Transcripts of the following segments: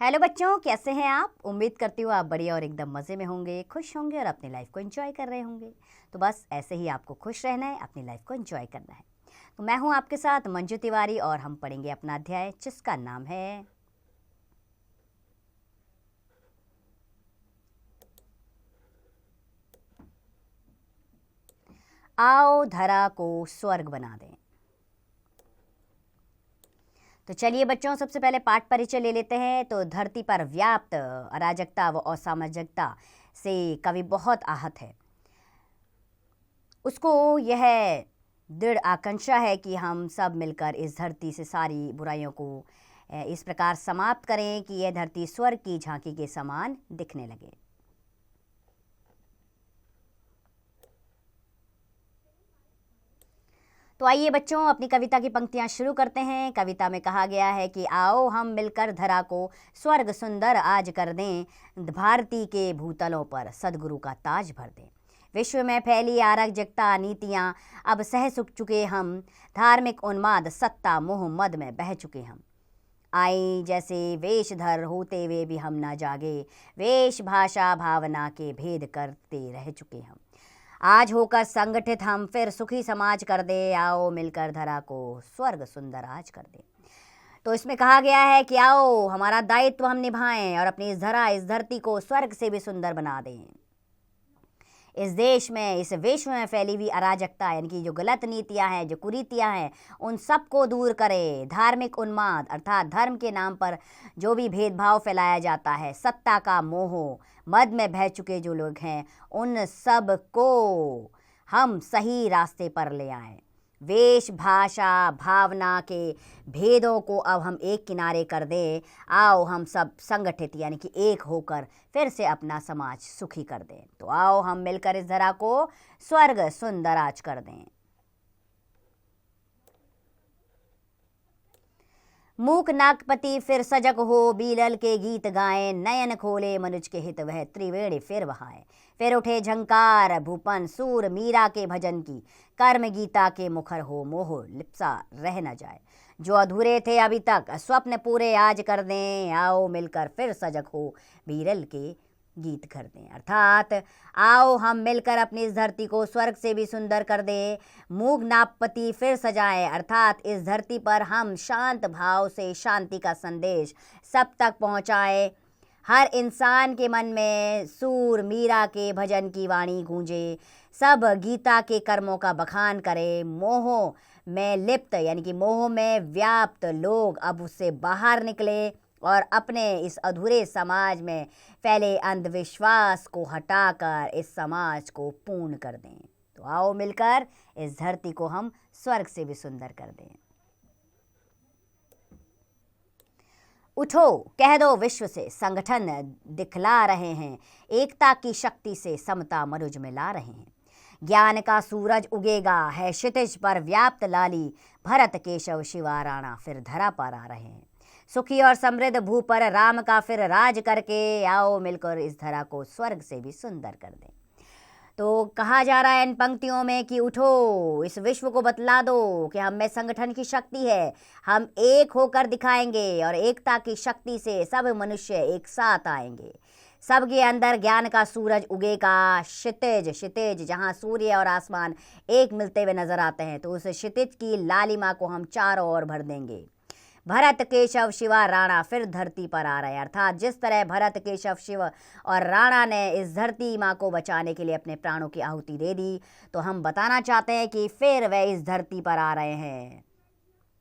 Hello बच्चों, कैसे हैं आप। उम्मीद करती हूँ आप बढ़िया और एकदम मज़े में होंगे, खुश होंगे और अपनी लाइफ को एंजॉय कर रहे होंगे। तो बस ऐसे ही आपको खुश रहना है, अपनी लाइफ को एंजॉय करना है। तो मैं हूँ आपके साथ मंजू तिवारी और हम पढ़ेंगे अपना अध्याय जिसका नाम है आओ धरा को स्वर्ग बना दें। तो चलिए बच्चों, सबसे पहले पाठ परिचय ले लेते हैं। तो धरती पर व्याप्त अराजकता व असामाजिकता से कवि बहुत आहत है। उसको यह दृढ़ आकांक्षा है कि हम सब मिलकर इस धरती से सारी बुराइयों को इस प्रकार समाप्त करें कि यह धरती स्वर्ग की झांकी के समान दिखने लगे। तो आइए बच्चों, अपनी कविता की पंक्तियां शुरू करते हैं। कविता में कहा गया है कि आओ हम मिलकर धरा को स्वर्ग सुंदर आज कर दें, भारती के भूतलों पर सदगुरु का ताज भर दें। विश्व में फैली अराजकता नीतियां अब सह सुख चुके हम, धार्मिक उन्माद सत्ता मोह मद में बह चुके हम। आई जैसे वेशधर होते हुए भी हम ना जागे, वेश भाषा भावना के भेद करते रह चुके हम। आज होकर संगठित हम फिर सुखी समाज कर दे, आओ मिलकर धरा को स्वर्ग सुंदर आज कर दे। तो इसमें कहा गया है कि आओ हमारा दायित्व हम निभाएं और अपनी इस धरती को स्वर्ग से भी सुंदर बना दें। इस देश में, इस विश्व में फैली हुई अराजकता यानी कि जो गलत नीतियां हैं, जो कुरीतियां हैं, उन सबको दूर करें। धार्मिक उन्माद अर्थात धर्म के नाम पर जो भी भेदभाव फैलाया जाता है, सत्ता का मोह मद में बह चुके जो लोग हैं, उन सब को हम सही रास्ते पर ले आएं। वेश भाषा भावना के भेदों को अब हम एक किनारे कर दें। आओ हम सब संगठित यानी कि एक होकर फिर से अपना समाज सुखी कर दें। तो आओ हम मिलकर इस धरा को स्वर्ग सुंदर आज कर दें। मूक नागपति फिर सजग हो, बीलल के गीत गाएं, नयन खोले मनुज के हित वह त्रिवेणी फिर बहाए। फिर उठे झंकार भूपन सूर मीरा के भजन की, कर्म गीता के मुखर हो मोह लिप्सा रह न जाए। जो अधूरे थे अभी तक स्वप्न पूरे आज कर दें, आओ मिलकर फिर सजग हो बीरल के गीत कर दें। अर्थात आओ हम मिलकर अपनी इस धरती को स्वर्ग से भी सुंदर कर दें। मूग नापपति फिर सजाएं, अर्थात इस धरती पर हम शांत भाव से शांति का संदेश सब तक पहुंचाएं। हर इंसान के मन में सूर मीरा के भजन की वाणी गूंजे, सब गीता के कर्मों का बखान करें। मोह में लिप्त यानी कि मोह में व्याप्त लोग अब उससे बाहर निकले और अपने इस अधूरे समाज में फैले अंधविश्वास को हटाकर इस समाज को पूर्ण कर दें। तो आओ मिलकर इस धरती को हम स्वर्ग से भी सुंदर कर दें। उठो कह दो विश्व से, संगठन दिखला रहे हैं, एकता की शक्ति से समता मनुज में ला रहे हैं। ज्ञान का सूरज उगेगा है क्षितिज पर व्याप्त लाली, भरत केशव शिवा राणा फिर धरा पर आ रहे हैं। सुखी और समृद्ध भू पर राम का फिर राज करके, आओ मिलकर इस धरा को स्वर्ग से भी सुंदर कर दें। तो कहा जा रहा है इन पंक्तियों में कि उठो, इस विश्व को बतला दो कि हम में संगठन की शक्ति है, हम एक होकर दिखाएंगे और एकता की शक्ति से सब मनुष्य एक साथ आएंगे। सबके अंदर ज्ञान का सूरज उगेगा। क्षितिज जहाँ सूर्य और आसमान एक मिलते हुए नजर आते हैं, तो उस क्षितिज की लालिमा को हम चारों ओर भर देंगे। भरत केशव शिवा राणा फिर धरती पर आ रहे हैं, अर्थात जिस तरह भरत केशव शिव और राणा ने इस धरती माँ को बचाने के लिए अपने प्राणों की आहुति दे दी, तो हम बताना चाहते हैं कि फिर वे इस धरती पर आ रहे हैं।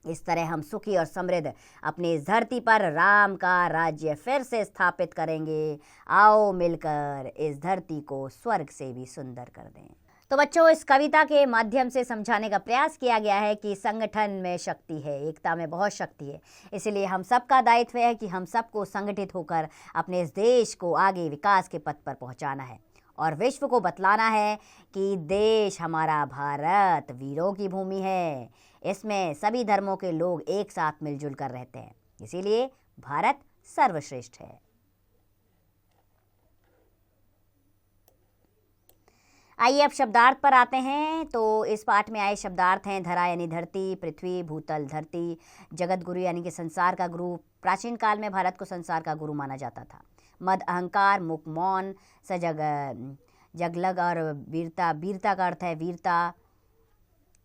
इस तरह हम सुखी और समृद्ध अपनी इस धरती पर राम का राज्य फिर से स्थापित करेंगे। आओ मिलकर इस धरती को स्वर्ग से भी सुंदर कर दें। तो बच्चों, इस कविता के माध्यम से समझाने का प्रयास किया गया है कि संगठन में शक्ति है, एकता में बहुत शक्ति है। इसलिए हम सबका दायित्व है कि हम सबको संगठित होकर अपने इस देश को आगे विकास के पथ पर पहुंचाना है और विश्व को बतलाना है कि देश हमारा भारत वीरों की भूमि है। इसमें सभी धर्मों के लोग एक साथ मिलजुल कर रहते हैं, इसीलिए भारत सर्वश्रेष्ठ है। आइए अब शब्दार्थ पर आते हैं। तो इस पाठ में आए शब्दार्थ हैं धरा यानी धरती, पृथ्वी, भूतल, धरती, जगत गुरु यानी कि संसार का गुरु। प्राचीन काल में भारत को संसार का गुरु माना जाता था। मद अहंकार, मुख मौन, सजग जगलग और वीरता, वीरता का अर्थ है वीरता।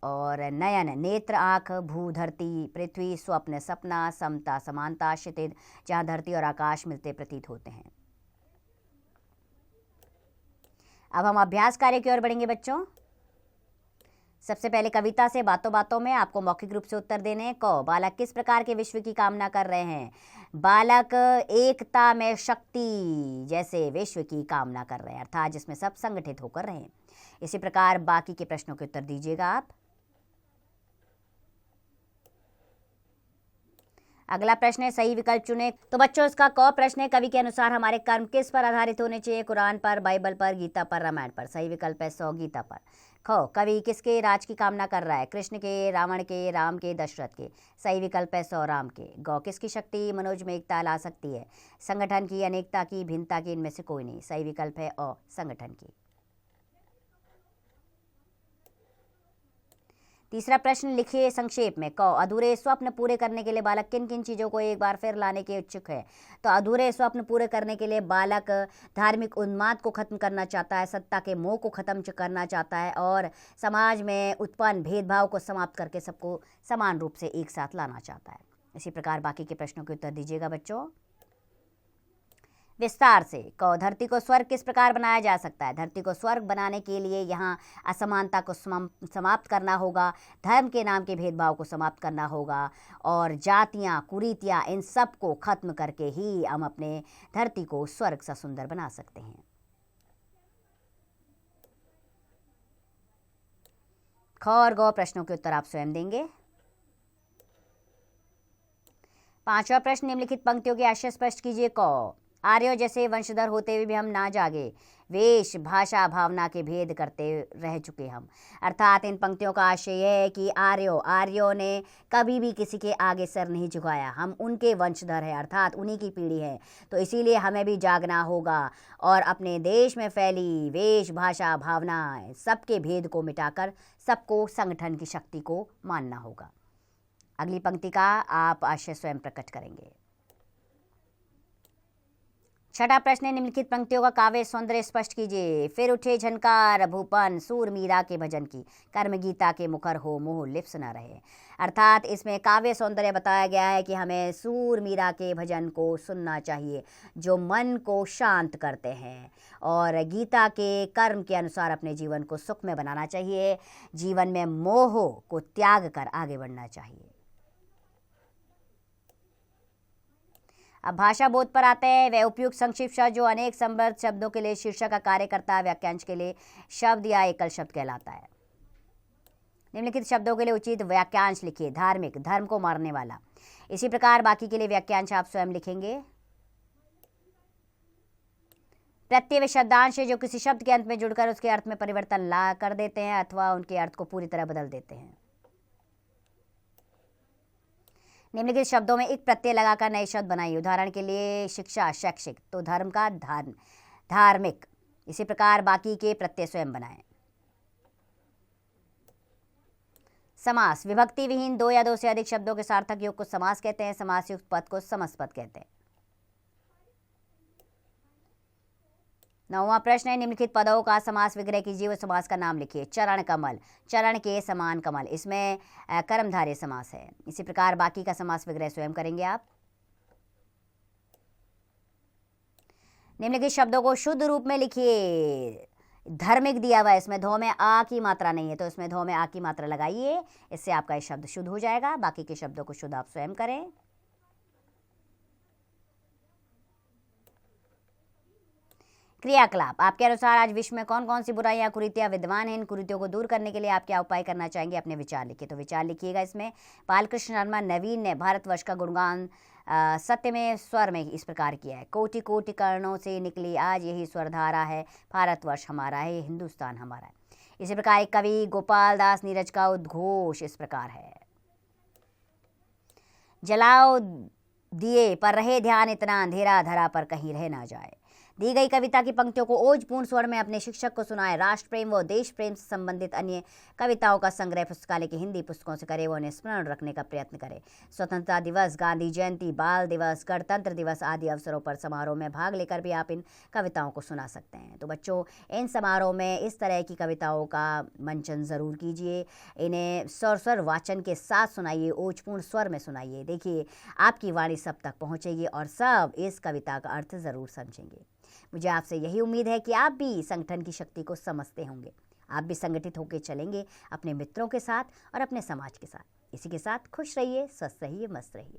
और नयन नेत्र, आँख, भू धरती, पृथ्वी स्वप्न सपना, समता समानता, क्षितिज जहाँ धरती और आकाश मिलते प्रतीत होते हैं। अब हम अभ्यास कार्य की ओर बढ़ेंगे बच्चों। सबसे पहले कविता से बातों बातों में आपको मौखिक रूप से उत्तर देने हैं। क, बालक किस प्रकार के विश्व की कामना कर रहे हैं? बालक एकता में शक्ति जैसे विश्व की कामना कर रहे हैं, अर्थात जिसमें सब संगठित होकर रहें। इसी प्रकार बाकी के प्रश्नों के उत्तर दीजिएगा आप। अगला प्रश्न है सही विकल्प चुने। तो बच्चों इसका क प्रश्न है कवि के अनुसार हमारे कर्म किस पर आधारित होने चाहिए? कुरान पर, बाइबल पर, गीता पर, रामायण पर। सही विकल्प है 100 गीता पर। ख, कवि किसके राज की कामना कर रहा है? कृष्ण के, रावण के, राम के, दशरथ के। सही विकल्प है 100 राम के। ग, किसकी शक्ति मनोज में एकता ला सकती है? संगठन की, अनेकता की, भिन्नता की, इनमें से कोई नहीं। सही विकल्प है अ, संगठन की। तीसरा प्रश्न लिखिए संक्षेप में। क, अधूरे स्वप्न पूरे करने के लिए बालक किन किन चीज़ों को एक बार फिर लाने के इच्छुक है? तो अधूरे स्वप्न पूरे करने के लिए बालक धार्मिक उन्माद को खत्म करना चाहता है, सत्ता के मोह को खत्म करना चाहता है और समाज में उत्पन्न भेदभाव को समाप्त करके सबको समान रूप से एक साथ लाना चाहता है। इसी प्रकार बाकी के प्रश्नों के उत्तर दीजिएगा बच्चों विस्तार से। क, धरती को स्वर्ग किस प्रकार बनाया जा सकता है? धरती को स्वर्ग बनाने के लिए यहाँ असमानता को समाप्त करना होगा, धर्म के नाम के भेदभाव को समाप्त करना होगा और जातियाँ, कुरीतियाँ, इन सब को खत्म करके ही हम अपने धरती को स्वर्ग सा सुंदर बना सकते हैं। ख और ग प्रश्नों के उत्तर आप स्वयं देंगे। पांचवा प्रश्न निम्नलिखित पंक्तियों के आशय स्पष्ट कीजिए। क, आर्यों जैसे वंशधर होते हुए भी हम ना जागे, वेश भाषा भावना के भेद करते रह चुके हम। अर्थात इन पंक्तियों का आशय यह है कि आर्यों ने कभी भी किसी के आगे सर नहीं झुकाया, हम उनके वंशधर हैं, अर्थात उन्हीं की पीढ़ी है। तो इसीलिए हमें भी जागना होगा और अपने देश में फैली वेश भाषा भावना सबके भेद को मिटाकर सबको संगठन की शक्ति को मानना होगा। अगली पंक्ति का आप आशय स्वयं प्रकट करेंगे। छठा प्रश्न है निम्नलिखित पंक्तियों का काव्य सौंदर्य स्पष्ट कीजिए। फिर उठे झनकार भूपन सूर मीरा के भजन की, कर्म गीता के मुखर हो मोह लिप्स न रहे। अर्थात इसमें काव्य सौंदर्य बताया गया है कि हमें सूर मीरा के भजन को सुनना चाहिए जो मन को शांत करते हैं और गीता के कर्म के अनुसार अपने जीवन को सुख में बनाना चाहिए, जीवन में मोह को त्याग कर आगे बढ़ना चाहिए। अब भाषा बोध पर आते हैं। वह उपयुक्त संक्षिप्त शब्द जो अनेक संबद्ध शब्दों के लिए शीर्षक का कार्य करता है वाक्यांश के लिए शब्द या एकल शब्द कहलाता है। निम्नलिखित शब्दों के लिए उचित वाक्यांश लिखिए। धार्मिक, धर्म को मारने वाला। इसी प्रकार बाकी के लिए वाक्यांश आप स्वयं लिखेंगे। प्रत्यय व शब्दांश है जो किसी शब्द के अंत में जुड़कर उसके अर्थ में परिवर्तन ला कर देते हैं अथवा उनके अर्थ को पूरी तरह बदल देते हैं। निम्नलिखित शब्दों में एक प्रत्यय लगाकर नए शब्द बनाइए। उदाहरण के लिए शिक्षा शैक्षिक, तो धर्म का धार्मिक। इसी प्रकार बाकी के प्रत्यय स्वयं बनाएं। समास, विभक्ति विहीन दो या दो से अधिक शब्दों के सार्थक योग को समास कहते हैं। समास युक्त पद को समस्त पद कहते हैं। नौवां प्रश्न है निम्नलिखित पदों का समास विग्रह कीजिए व समास का नाम लिखिए। चरण कमल, चरण के समान कमल, इसमें कर्मधारय समास है। इसी प्रकार बाकी का समास विग्रह स्वयं करेंगे आप। निम्नलिखित शब्दों को शुद्ध रूप में लिखिए। धार्मिक दिया हुआ है, इसमें धो में आ की मात्रा नहीं है तो इसमें धो में आ की मात्रा लगाइए, इससे आपका ये शब्द शुद्ध हो जाएगा। बाकी के शब्दों को शुद्ध आप स्वयं करें। क्रियाकलाप, आपके अनुसार आज विश्व में कौन कौन सी बुराइयां कुरीतियां विद्यमान हैं? इन कुरीतियों को दूर करने के लिए आप क्या उपाय करना चाहेंगे? अपने विचार लिखिए। तो विचार लिखिएगा इसमें। बालकृष्ण शर्मा नवीन ने भारतवर्ष का गुणगान सत्य में स्वर में इस प्रकार किया है। कोटि कोटि कर्णों से निकली आज यही स्वरधारा है, भारतवर्ष हमारा है, ये हिंदुस्तान हमारा है। इसी प्रकार एक कवि गोपाल दास नीरज का उद्घोष इस प्रकार है। जलाओ दिए पर रहे ध्यान इतना अंधेरा धरा पर कहीं रह ना जाए। दी गई कविता की पंक्तियों को ओजपूर्ण स्वर में अपने शिक्षक को सुनाए। राष्ट्र प्रेम व देश प्रेम से संबंधित अन्य कविताओं का संग्रह पुस्तकालय की हिंदी पुस्तकों से करे व उन्हें स्मरण रखने का प्रयत्न करें। स्वतंत्रता दिवस, गांधी जयंती, बाल दिवस, गणतंत्र दिवस आदि अवसरों पर समारोह में भाग लेकर भी आप इन कविताओं को सुना सकते हैं। तो बच्चों, इन समारोह में इस तरह की कविताओं का मंचन ज़रूर कीजिए। इन्हें स्वर वाचन के साथ सुनाइए, ओजपूर्ण स्वर में सुनाइए। देखिए, आपकी वाणी सब तक पहुंचेगी और सब इस कविता का अर्थ ज़रूर समझेंगे। मुझे आपसे यही उम्मीद है कि आप भी संगठन की शक्ति को समझते होंगे। आप भी संगठित होकर चलेंगे अपने मित्रों के साथ और अपने समाज के साथ। इसी के साथ खुश रहिए, स्वस्थ रहिए, मस्त रहिए।